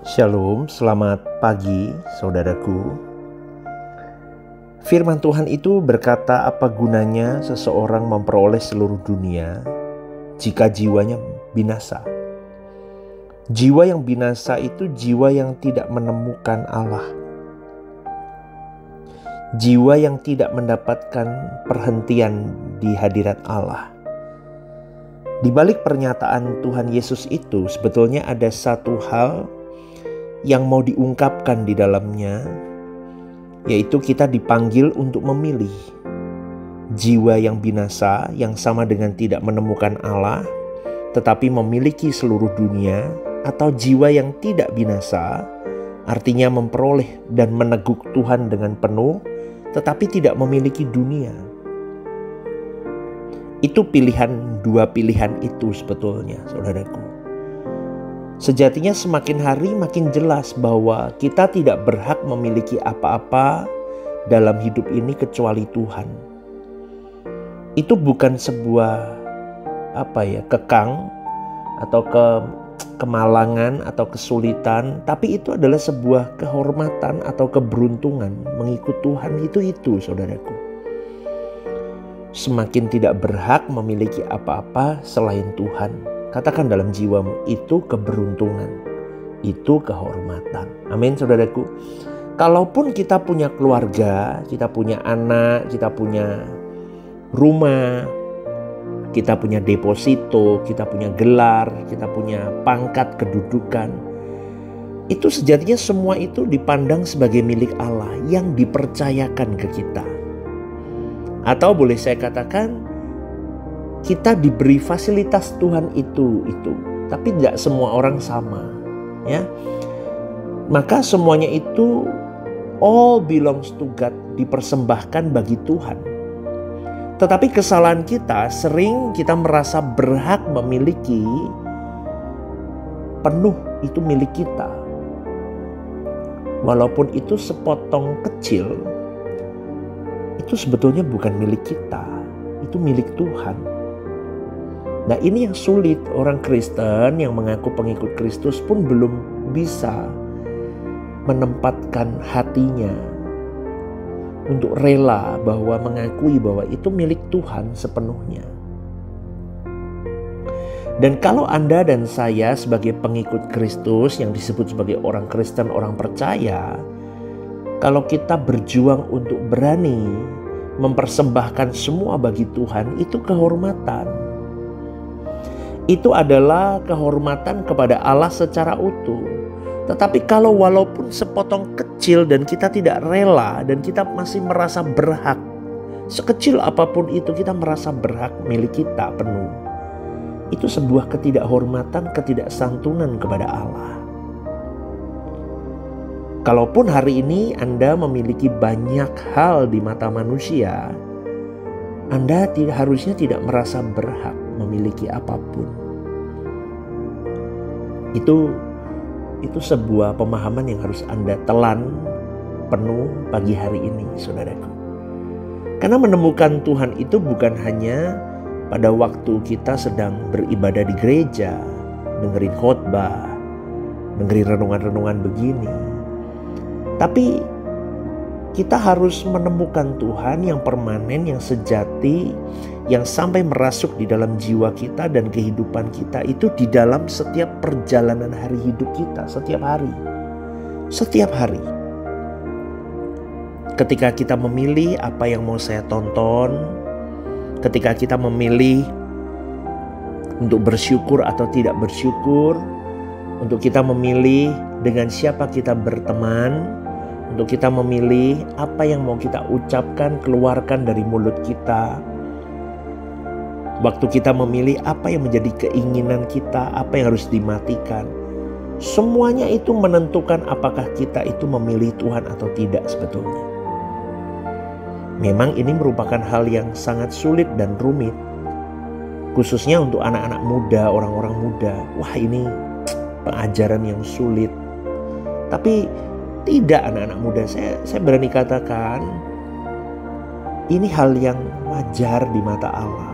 Shalom, selamat pagi saudaraku. Firman Tuhan itu berkata, apa gunanya seseorang memperoleh seluruh dunia jika jiwanya binasa? Jiwa yang binasa itu jiwa yang tidak menemukan Allah. Jiwa yang tidak mendapatkan perhentian di hadirat Allah. Di balik pernyataan Tuhan Yesus itu sebetulnya ada satu hal yang mau diungkapkan di dalamnya, yaitu kita dipanggil untuk memilih jiwa yang binasa yang sama dengan tidak menemukan Allah tetapi memiliki seluruh dunia, atau jiwa yang tidak binasa artinya memperoleh dan meneguk Tuhan dengan penuh tetapi tidak memiliki dunia. Itu dua pilihan itu sebetulnya saudaraku. Sejatinya semakin hari makin jelas bahwa kita tidak berhak memiliki apa-apa dalam hidup ini kecuali Tuhan. Itu bukan sebuah kekang atau kemalangan atau kesulitan, tapi itu adalah sebuah kehormatan atau keberuntungan mengikut Tuhan. Itu saudaraku. Semakin tidak berhak memiliki apa-apa selain Tuhan. Katakan dalam jiwamu, itu keberuntungan, itu kehormatan. Amin saudaraku. Kalaupun kita punya keluarga, kita punya anak, kita punya rumah, kita punya deposito, kita punya gelar, kita punya pangkat kedudukan, itu sejatinya semua itu dipandang sebagai milik Allah yang dipercayakan ke kita. Atau boleh saya katakan, kita diberi fasilitas Tuhan itu, tapi tidak semua orang sama, ya. Maka semuanya itu all belongs to God, dipersembahkan bagi Tuhan. Tetapi kesalahan kita sering kita merasa berhak memiliki penuh itu milik kita. Walaupun itu sepotong kecil, itu sebetulnya bukan milik kita, itu milik Tuhan. Nah, ini yang sulit. Orang Kristen yang mengaku pengikut Kristus pun belum bisa menempatkan hatinya untuk rela bahwa mengakui bahwa itu milik Tuhan sepenuhnya. Dan kalau Anda dan saya sebagai pengikut Kristus yang disebut sebagai orang Kristen, orang percaya, kalau kita berjuang untuk berani mempersembahkan semua bagi Tuhan, itu kehormatan. Itu adalah kehormatan kepada Allah secara utuh. Tetapi kalau walaupun sepotong kecil dan kita tidak rela dan kita masih merasa berhak, sekecil apapun itu kita merasa berhak milik kita penuh, itu sebuah ketidakhormatan, ketidaksantunan kepada Allah. Kalaupun hari ini Anda memiliki banyak hal di mata manusia, Anda harusnya tidak merasa berhak memiliki apapun. Itu sebuah pemahaman yang harus Anda telan penuh pagi hari ini, saudaraku. Karena menemukan Tuhan itu bukan hanya pada waktu kita sedang beribadah di gereja, dengerin khotbah, dengerin renungan-renungan begini. Tapi kita harus menemukan Tuhan yang permanen, yang sejati, yang sampai merasuk di dalam jiwa kita dan kehidupan kita itu di dalam setiap perjalanan hari hidup kita, setiap hari. Setiap hari. Ketika kita memilih apa yang mau saya tonton, ketika kita memilih untuk bersyukur atau tidak bersyukur, untuk kita memilih dengan siapa kita berteman, untuk kita memilih apa yang mau kita ucapkan, keluarkan dari mulut kita. Waktu kita memilih apa yang menjadi keinginan kita, apa yang harus dimatikan. Semuanya itu menentukan apakah kita itu memilih Tuhan atau tidak sebetulnya. Memang ini merupakan hal yang sangat sulit dan rumit. Khususnya untuk anak-anak muda, orang-orang muda. Wah, ini pengajaran yang sulit. Tapi tidak anak-anak muda, saya berani katakan ini hal yang wajar di mata Allah.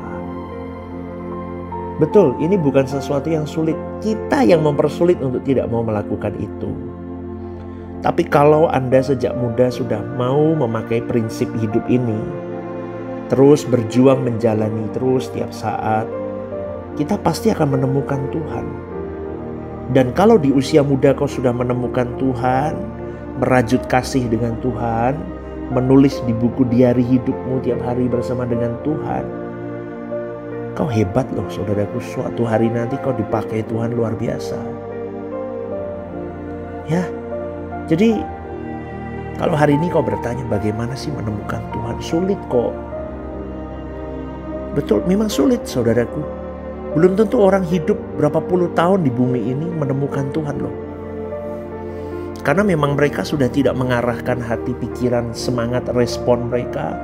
Betul, ini bukan sesuatu yang sulit. Kita yang mempersulit untuk tidak mau melakukan itu. Tapi kalau Anda sejak muda sudah mau memakai prinsip hidup ini, terus berjuang menjalani terus setiap saat, kita pasti akan menemukan Tuhan. Dan kalau di usia muda kau sudah menemukan Tuhan, merajut kasih dengan Tuhan, menulis di buku diari hidupmu tiap hari bersama dengan Tuhan, kau hebat loh saudaraku. Suatu hari nanti kau dipakai Tuhan luar biasa. Ya, jadi kalau hari ini kau bertanya bagaimana sih menemukan Tuhan, sulit kok. Betul, memang sulit saudaraku. Belum tentu orang hidup berapa puluh tahun di bumi ini menemukan Tuhan loh. Karena memang mereka sudah tidak mengarahkan hati, pikiran, semangat, respon mereka,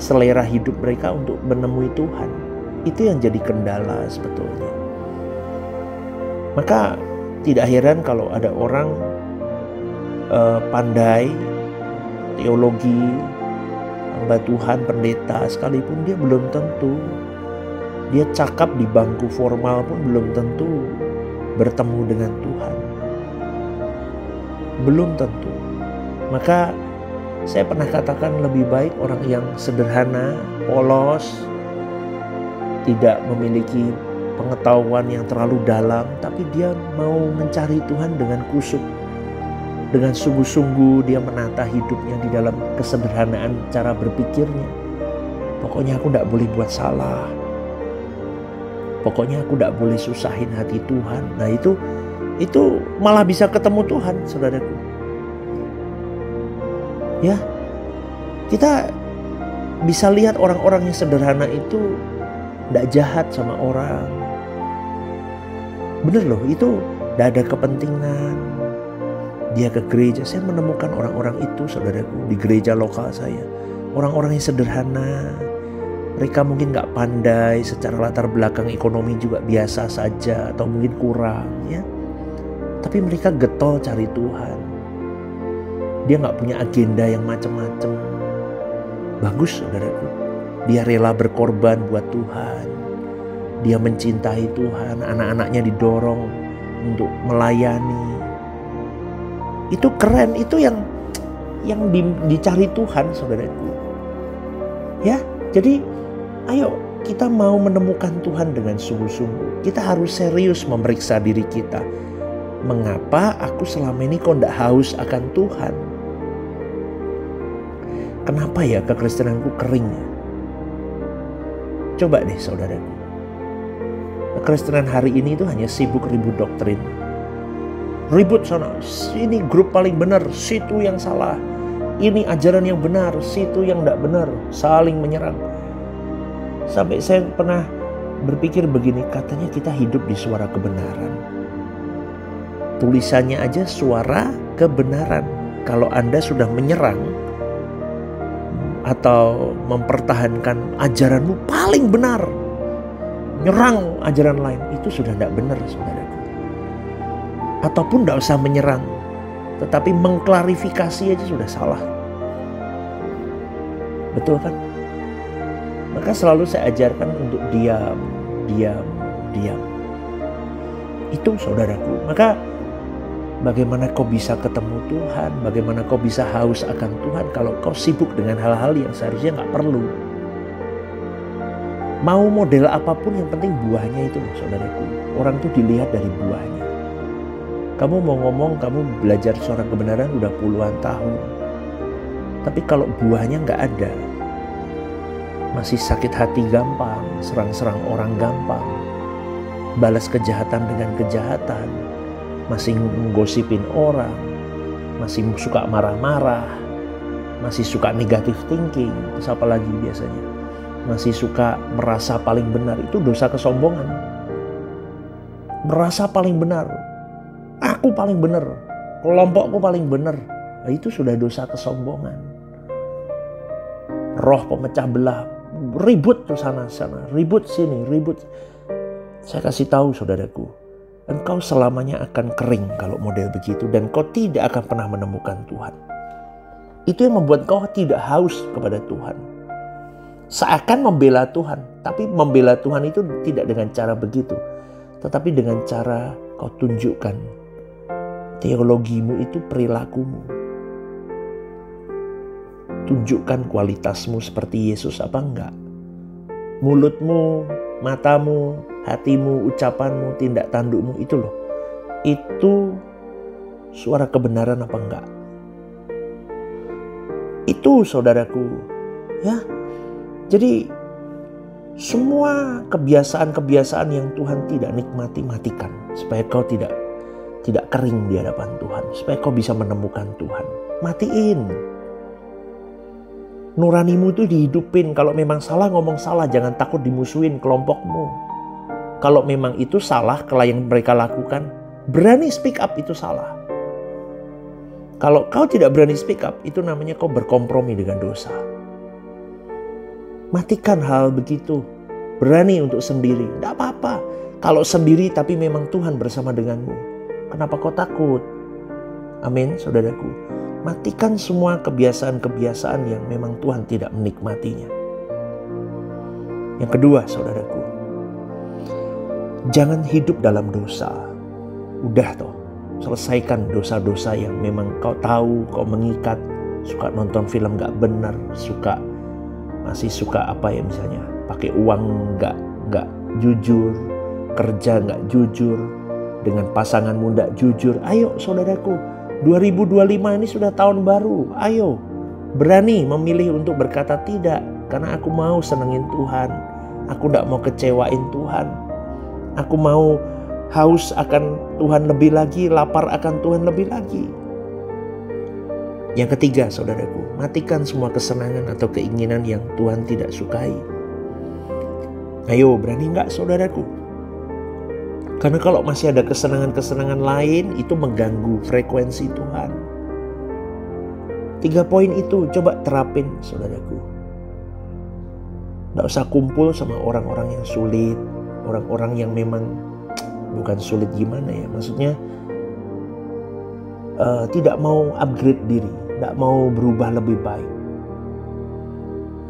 selera hidup mereka untuk menemui Tuhan. Itu yang jadi kendala sebetulnya. Maka tidak heran kalau ada orang pandai teologi, hamba Tuhan, pendeta sekalipun, dia belum tentu. Dia cakap di bangku formal pun belum tentu bertemu dengan Tuhan. Belum tentu. Maka saya pernah katakan lebih baik orang yang sederhana, polos, tidak memiliki pengetahuan yang terlalu dalam, tapi dia mau mencari Tuhan dengan kusuk. Dengan sungguh-sungguh dia menata hidupnya di dalam kesederhanaan cara berpikirnya. Pokoknya aku tidak boleh buat salah. Pokoknya aku tidak boleh susahin hati Tuhan. Nah itu malah bisa ketemu Tuhan, saudaraku. Ya, kita bisa lihat orang-orang yang sederhana itu tidak jahat sama orang. Bener loh, itu tidak ada kepentingan. Dia ke gereja, saya menemukan orang-orang itu saudaraku di gereja lokal saya. Orang-orang yang sederhana. Mereka mungkin gak pandai, secara latar belakang ekonomi juga biasa saja atau mungkin kurang ya. Tapi mereka getol cari Tuhan. Dia gak punya agenda yang macam-macam. Bagus saudaraku. Dia rela berkorban buat Tuhan. Dia mencintai Tuhan. Anak-anaknya didorong untuk melayani. Itu keren. Itu yang dicari Tuhan saudaraku. Ya, jadi ayo kita mau menemukan Tuhan dengan sungguh-sungguh. Kita harus serius memeriksa diri kita. Mengapa aku selama ini kok tidak haus akan Tuhan? Kenapa ya kekristenanku kering ya? Coba deh saudaraku. Kekristenan hari ini itu hanya sibuk ribut doktrin. Ribut sana, ini grup paling benar, situ yang salah. Ini ajaran yang benar, situ yang tidak benar. Saling menyerang. Sampai saya pernah berpikir begini, katanya kita hidup di suara kebenaran. Tulisannya aja suara kebenaran. Kalau Anda sudah menyerang atau mempertahankan ajaranmu paling benar, nyerang ajaran lain, itu sudah tidak benar saudaraku. Ataupun tidak usah menyerang, tetapi mengklarifikasi aja sudah salah. Betul kan? Maka selalu saya ajarkan untuk diam. Itu saudaraku. Maka bagaimana kau bisa ketemu Tuhan? Bagaimana kau bisa haus akan Tuhan kalau kau sibuk dengan hal-hal yang seharusnya gak perlu? Mau model apapun yang penting buahnya itu loh saudaraku. Orang tuh dilihat dari buahnya. Kamu mau ngomong kamu belajar suara kebenaran udah puluhan tahun. Tapi kalau buahnya gak ada, masih sakit hati gampang, serang-serang orang gampang, balas kejahatan dengan kejahatan, masih menggosipin orang, masih suka marah-marah, masih suka negative thinking, terus apa lagi biasanya? Masih suka merasa paling benar, itu dosa kesombongan. Merasa paling benar, aku paling benar, kelompokku paling benar, nah, itu sudah dosa kesombongan. Roh pemecah belah, ribut tuh sana-sana, ribut sini, ribut. Saya kasih tahu saudaraku, engkau selamanya akan kering kalau model begitu dan kau tidak akan pernah menemukan Tuhan. Itu yang membuat kau tidak haus kepada Tuhan. Seakan membela Tuhan, Tapi membela Tuhan itu tidak dengan cara begitu, tetapi dengan cara kau tunjukkan teologimu itu perilakumu. Tunjukkan kualitasmu seperti Yesus apa enggak. Mulutmu, matamu, hatimu, ucapanmu, tindak tandukmu itu loh. Itu suara kebenaran apa enggak. Itu saudaraku, ya. Jadi semua kebiasaan-kebiasaan yang Tuhan tidak nikmati, matikan. Supaya kau tidak kering di hadapan Tuhan. Supaya kau bisa menemukan Tuhan. Matiin. Nuranimu itu dihidupin. Kalau memang salah, ngomong salah. Jangan takut dimusuhin kelompokmu. Kalau memang itu salah, kalau yang mereka lakukan, berani speak up itu salah. Kalau kau tidak berani speak up, itu namanya kau berkompromi dengan dosa. Matikan hal begitu. Berani untuk sendiri. Tidak apa-apa. Kalau sendiri tapi memang Tuhan bersama denganmu. Kenapa kau takut? Amin, saudaraku. Matikan semua kebiasaan-kebiasaan yang memang Tuhan tidak menikmatinya. Yang kedua, saudaraku. Jangan hidup dalam dosa. Udah toh. Selesaikan dosa-dosa yang memang kau tahu, kau mengikat. Suka nonton film gak benar. Masih suka apa ya misalnya, pakai uang nggak jujur, kerja nggak jujur, dengan pasanganmu nggak jujur. Ayo saudaraku, 2025 ini sudah tahun baru. Ayo berani memilih untuk berkata tidak, karena aku mau senengin Tuhan. Aku nggak mau kecewain Tuhan. Aku mau haus akan Tuhan lebih lagi, lapar akan Tuhan lebih lagi. Yang ketiga, saudaraku, matikan semua kesenangan atau keinginan yang Tuhan tidak sukai. Ayo, berani enggak, saudaraku? Karena kalau masih ada kesenangan-kesenangan lain, itu mengganggu frekuensi Tuhan. 3 poin itu coba terapin, saudaraku. Enggak usah kumpul sama orang-orang yang sulit, orang-orang yang memang bukan sulit gimana ya, maksudnya tidak mau upgrade diri, tidak mau berubah lebih baik.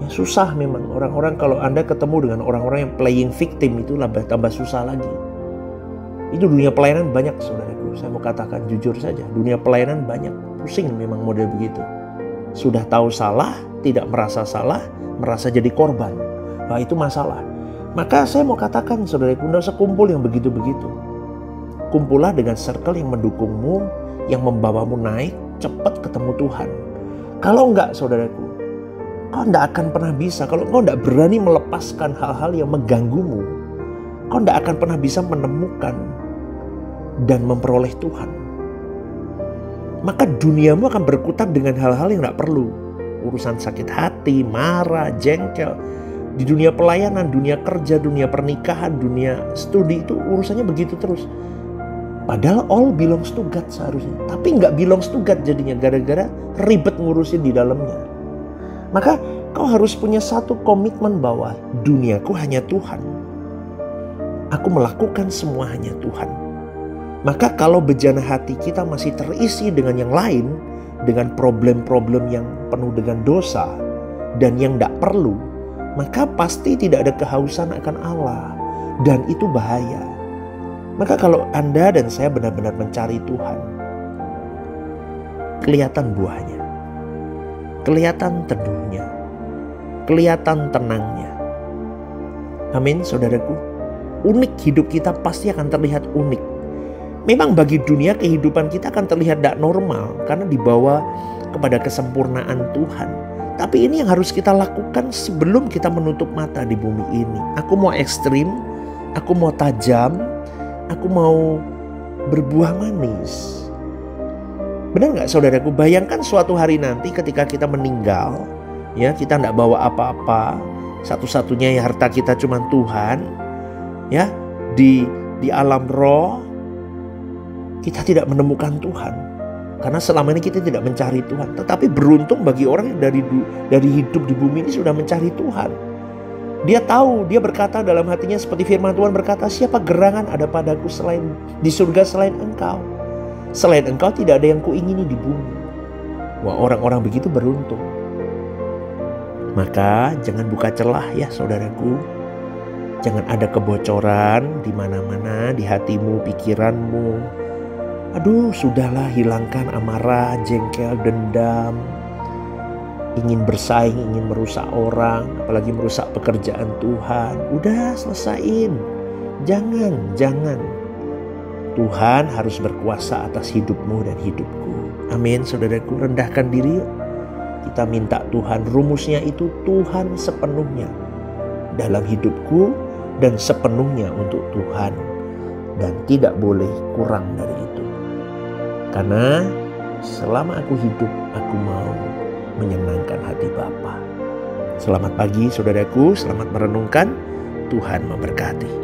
Ya, susah memang orang-orang kalau Anda ketemu dengan orang-orang yang playing victim itu tambah susah lagi. Itu dunia pelayanan banyak, saudaraku. Saya mau katakan jujur saja, dunia pelayanan banyak. Pusing memang model begitu. Sudah tahu salah, tidak merasa salah, merasa jadi korban. Nah, itu masalah. Maka saya mau katakan, saudaraku, tidak usah kumpul yang begitu-begitu. Kumpullah dengan circle yang mendukungmu, yang membawamu naik, cepat ketemu Tuhan. Kalau enggak, saudaraku, kau enggak akan pernah bisa. Kalau kau enggak berani melepaskan hal-hal yang mengganggumu, kau enggak akan pernah bisa menemukan dan memperoleh Tuhan. Maka duniamu akan berkutat dengan hal-hal yang enggak perlu. Urusan sakit hati, marah, jengkel. Di dunia pelayanan, dunia kerja, dunia pernikahan, dunia studi itu urusannya begitu terus. Padahal all belongs to God seharusnya. Tapi nggak belongs to God jadinya gara-gara ribet ngurusin di dalamnya. Maka kau harus punya satu komitmen bahwa duniaku hanya Tuhan. Aku melakukan semua hanya Tuhan. Maka kalau bejana hati kita masih terisi dengan yang lain, dengan problem-problem yang penuh dengan dosa dan yang nggak perlu, maka pasti tidak ada kehausan akan Allah. Dan itu bahaya. Maka kalau Anda dan saya benar-benar mencari Tuhan, kelihatan buahnya, kelihatan teduhnya, kelihatan tenangnya. Amin, saudaraku. Unik hidup kita pasti akan terlihat unik. Memang bagi dunia kehidupan kita akan terlihat tidak normal karena dibawa kepada kesempurnaan Tuhan. Tapi ini yang harus kita lakukan sebelum kita menutup mata di bumi ini. Aku mau ekstrim, aku mau tajam, aku mau berbuah manis. Benar gak saudaraku? Bayangkan suatu hari nanti ketika kita meninggal, ya, kita tidak bawa apa-apa, satu-satunya ya harta kita cuma Tuhan, ya, di alam roh kita tidak menemukan Tuhan karena selama ini kita tidak mencari Tuhan. Tetapi beruntung bagi orang yang dari hidup di bumi ini sudah mencari Tuhan. Dia tahu, dia berkata dalam hatinya seperti firman Tuhan berkata, siapa gerangan ada padaku selain di surga selain engkau. Selain engkau tidak ada yang kuingini di bumi. Wah, orang-orang begitu beruntung. Maka jangan buka celah ya saudaraku. Jangan ada kebocoran di mana-mana, di hatimu, pikiranmu. Aduh, sudahlah, hilangkan amarah, jengkel, dendam. Ingin bersaing, ingin merusak orang, apalagi merusak pekerjaan Tuhan. Udah, selesain. Jangan. Tuhan harus berkuasa atas hidupmu dan hidupku. Amin, saudaraku, rendahkan diri yuk. Kita minta Tuhan, rumusnya itu Tuhan sepenuhnya dalam hidupku dan sepenuhnya untuk Tuhan. Dan tidak boleh kurang dari itu. Karena selama aku hidup, aku mau menyenangkan hati Bapa. Selamat pagi saudaraku, selamat merenungkan. Tuhan memberkati.